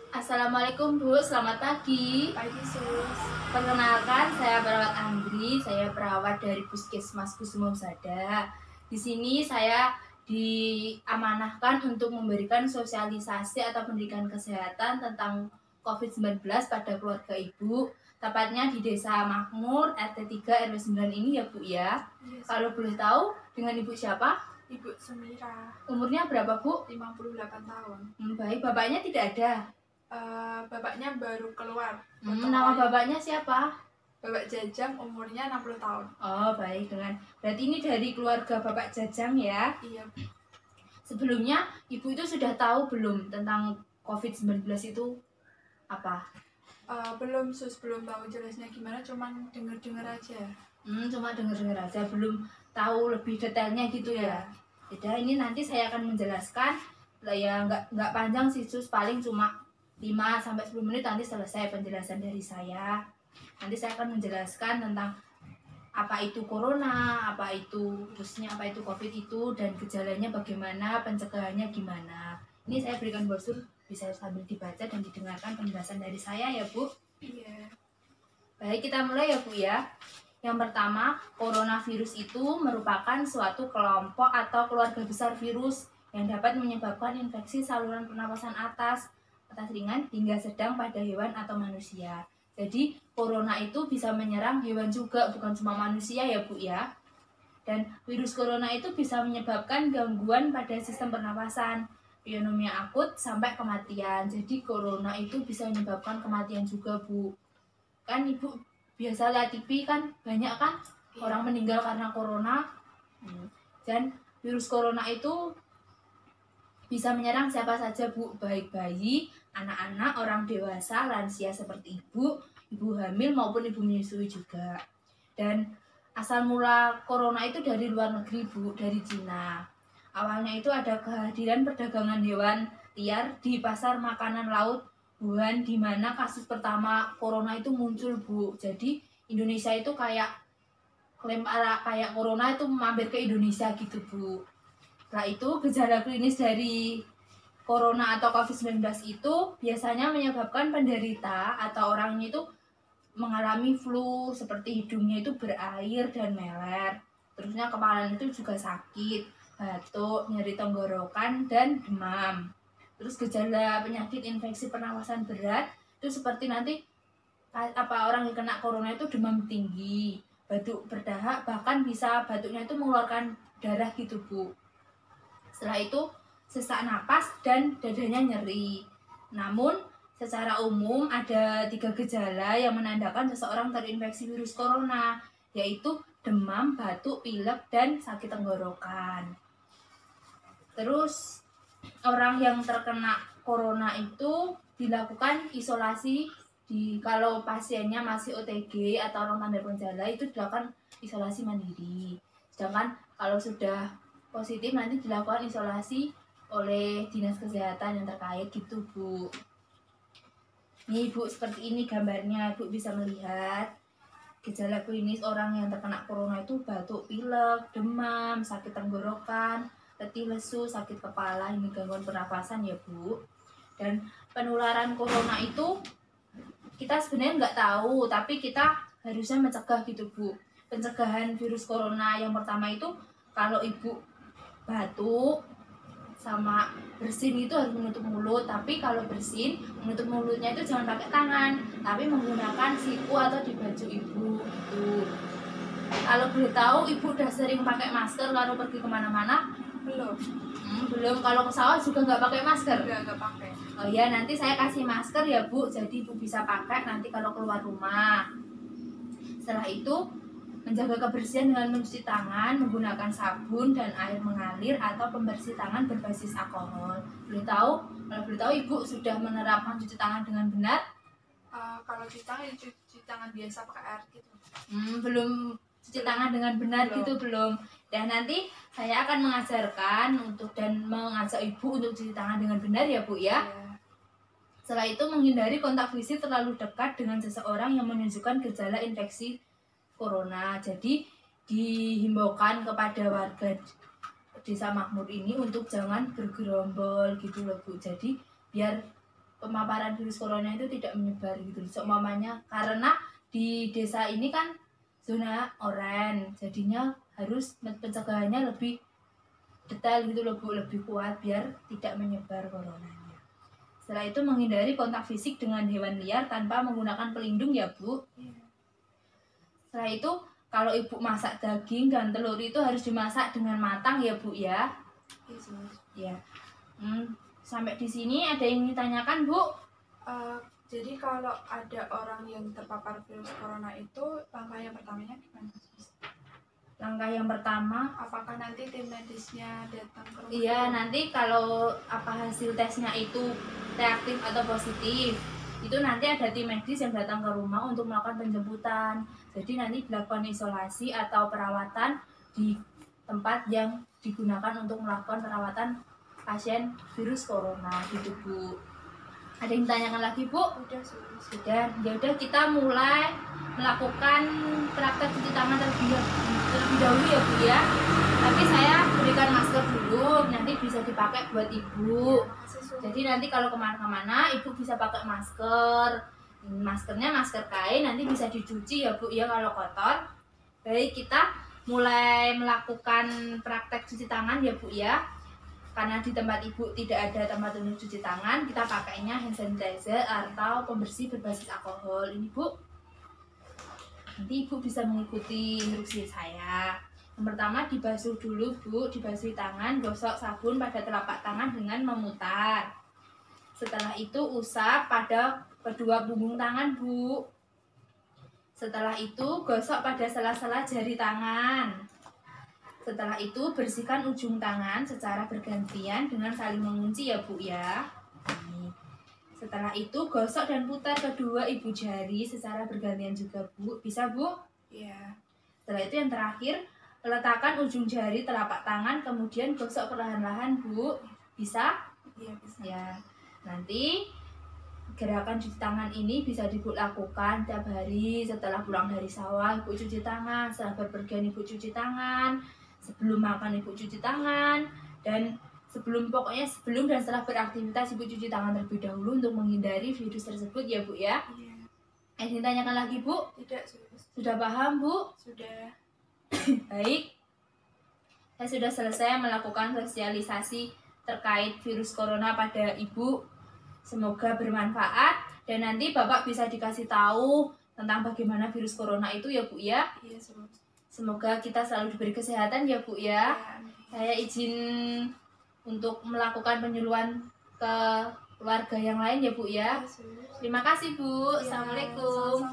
Assalamualaikum Bu, selamat pagi. Pagi Sus. Perkenalkan, saya perawat Andri. Saya perawat dari Puskesmas Kusuma Husada. Di sini saya diamanahkan untuk memberikan sosialisasi atau pendidikan kesehatan tentang COVID-19 pada keluarga Ibu. Tepatnya di Desa Makmur, RT 3 RW 9 ini ya Bu ya. Yes. Kalau boleh tahu, dengan Ibu siapa? Ibu Semira. Umurnya berapa Bu? 58 tahun. Baik, bapaknya tidak ada. Bapaknya baru keluar. Nama bapaknya siapa? Bapak Jajang, umurnya 60 tahun. Oh baik, berarti ini dari keluarga Bapak Jajang ya? Iya. Sebelumnya Ibu itu sudah tahu belum tentang COVID-19 itu apa? Belum Sus, belum tahu jelasnya gimana, cuman dengar-dengar aja. Cuma dengar-dengar aja, belum tahu lebih detailnya gitu ya? Jadi ini nanti saya akan menjelaskan lah ya, nggak panjang sih Sus, paling cuma 5-10 menit nanti selesai penjelasan dari saya. Nanti saya akan menjelaskan tentang apa itu corona, apa itu virusnya, apa itu covid itu, dan gejalanya bagaimana, pencegahannya gimana. Ini saya berikan brosur, bisa sambil dibaca dan didengarkan penjelasan dari saya ya Bu. Iya. Baik, kita mulai ya Bu ya. Yang pertama, coronavirus itu merupakan suatu kelompok atau keluarga besar virus yang dapat menyebabkan infeksi saluran pernapasan atas ringan hingga sedang pada hewan atau manusia. Jadi corona itu bisa menyerang hewan juga, bukan cuma manusia ya Bu ya. Dan virus corona itu bisa menyebabkan gangguan pada sistem pernapasan, pneumonia akut sampai kematian. Jadi corona itu bisa menyebabkan kematian juga Bu. Kan Ibu biasa lihat TV kan banyak kan orang meninggal karena corona. Dan virus corona itu bisa menyerang siapa saja Bu, baik bayi, anak-anak, orang dewasa, lansia seperti ibu hamil maupun ibu menyusui juga. Dan asal mula corona itu dari luar negeri Bu, dari Cina. Awalnya itu ada kehadiran perdagangan hewan liar di pasar makanan laut Wuhan, di mana kasus pertama corona itu muncul Bu. Jadi Indonesia itu kayak klaim kayak corona itu mampir ke Indonesia gitu Bu. Setelah itu gejala klinis dari corona atau COVID-19 itu biasanya menyebabkan penderita atau orangnya itu mengalami flu, seperti hidungnya itu berair dan meler. Terusnya kepalanya itu juga sakit, batuk, nyeri tenggorokan, dan demam. Terus gejala penyakit infeksi pernapasan berat itu seperti nanti orang yang kena corona itu demam tinggi, batuk berdahak, bahkan bisa batuknya itu mengeluarkan darah gitu Bu. Setelah itu sesak napas dan dadanya nyeri. Namun secara umum ada 3 gejala yang menandakan seseorang terinfeksi virus corona, yaitu demam, batuk, pilek, dan sakit tenggorokan. Terus orang yang terkena corona itu dilakukan isolasi kalau pasiennya masih OTG atau orang tanda gejala itu dilakukan isolasi mandiri. Sedangkan kalau sudah positif nanti dilakukan isolasi oleh dinas kesehatan yang terkait gitu Bu. Nih Bu, seperti ini gambarnya, Bu bisa melihat gejala klinis orang yang terkena corona itu batuk, pilek, demam, sakit tenggorokan, letih lesu, sakit kepala, ini gangguan pernapasan ya Bu. Dan penularan corona itu kita sebenarnya nggak tahu, tapi kita harusnya mencegah gitu Bu. Pencegahan virus corona yang pertama itu kalau Ibu batuk sama bersin itu harus menutup mulut, tapi kalau bersin menutup mulutnya itu jangan pakai tangan, tapi menggunakan siku atau di baju Ibu gitu. Kalau boleh tahu Ibu udah sering pakai masker kalau pergi kemana-mana? Belum. Belum. Kalau pesawat juga nggak pakai masker? Nggak pakai. Oh ya, nanti saya kasih masker ya Bu, jadi Ibu bisa pakai nanti kalau keluar rumah. Setelah itu menjaga kebersihan dengan mencuci tangan menggunakan sabun dan air mengalir atau pembersih tangan berbasis alkohol. Kalau boleh tahu Ibu sudah menerapkan cuci tangan dengan benar? Kalau cuci tangan biasa pakai air gitu. Belum cuci tangan dengan benar gitu belum. Dan nanti saya akan mengajarkan dan mengajak Ibu untuk cuci tangan dengan benar ya Bu ya. Setelah itu menghindari kontak fisik terlalu dekat dengan seseorang yang menunjukkan gejala infeksi corona. Jadi dihimbaukan kepada warga Desa Makmur ini untuk jangan bergerombol gitu loh Bu. Jadi biar pemaparan virus corona itu tidak menyebar gitu. Seumpamanya karena di desa ini kan zona oranye, jadinya harus pencegahannya lebih detail gitu loh Bu, lebih kuat biar tidak menyebar coronanya. Setelah itu menghindari kontak fisik dengan hewan liar tanpa menggunakan pelindung ya Bu. Setelah itu kalau Ibu masak daging dan telur itu harus dimasak dengan matang ya Bu ya. Ya. Sampai di sini ada yang ditanyakan Bu? Jadi kalau ada orang yang terpapar virus corona itu langkah yang pertamanya gimana? Langkah yang pertama, apakah nanti tim medisnya datang ke rumah? Iya, nanti kalau hasil tesnya itu reaktif atau positif, itu nanti ada tim medis yang datang ke rumah untuk melakukan penjemputan. Jadi nanti dilakukan isolasi atau perawatan di tempat yang digunakan untuk melakukan perawatan pasien virus corona gitu Bu. Ada yang ditanyakan lagi Bu? Sudah. Ya udah, kita mulai melakukan praktek cuci tangan terlebih dahulu ya Bu ya. Tapi saya berikan masker dulu, nanti bisa dipakai buat Ibu. Jadi nanti kalau kemana-mana Ibu bisa pakai masker. Maskernya masker kain, nanti bisa dicuci ya Bu ya kalau kotor. Baik, kita mulai melakukan praktek cuci tangan ya Bu ya. Karena di tempat Ibu tidak ada tempat untuk cuci tangan, kita pakainya hand sanitizer atau pembersih berbasis alkohol. Ini Bu, nanti Ibu bisa mengikuti instruksi saya. Yang pertama, dibasuh dulu Bu, dibasuh tangan, gosok sabun pada telapak tangan dengan memutar. Setelah itu usap pada kedua punggung tangan Bu. Setelah itu gosok pada sela-sela jari tangan. Setelah itu bersihkan ujung tangan secara bergantian dengan saling mengunci ya Bu ya. Setelah itu gosok dan putar kedua ibu jari secara bergantian juga Bu. Bisa Bu? Iya. Setelah itu yang terakhir, letakkan ujung jari telapak tangan kemudian gosok perlahan-lahan Bu. Bisa? Iya bisa. Ya. Nanti gerakan cuci tangan ini bisa Ibu lakukan tiap hari. Setelah pulang dari sawah Ibu cuci tangan, setelah berpergian Ibu cuci tangan, sebelum makan Ibu cuci tangan, dan sebelum dan setelah beraktivitas Ibu cuci tangan terlebih dahulu untuk menghindari virus tersebut ya Bu ya. Iya. Yang ditanyakan lagi Bu? Tidak. Sudah paham Bu? Sudah. Baik, saya sudah selesai melakukan sosialisasi terkait virus corona pada Ibu. Semoga bermanfaat dan nanti Bapak bisa dikasih tahu tentang bagaimana virus corona itu ya Bu ya. Iya, semoga kita selalu diberi kesehatan ya Bu ya. Saya izin untuk melakukan penyuluhan ke keluarga yang lain ya Bu ya. Terima kasih Bu. Assalamualaikum.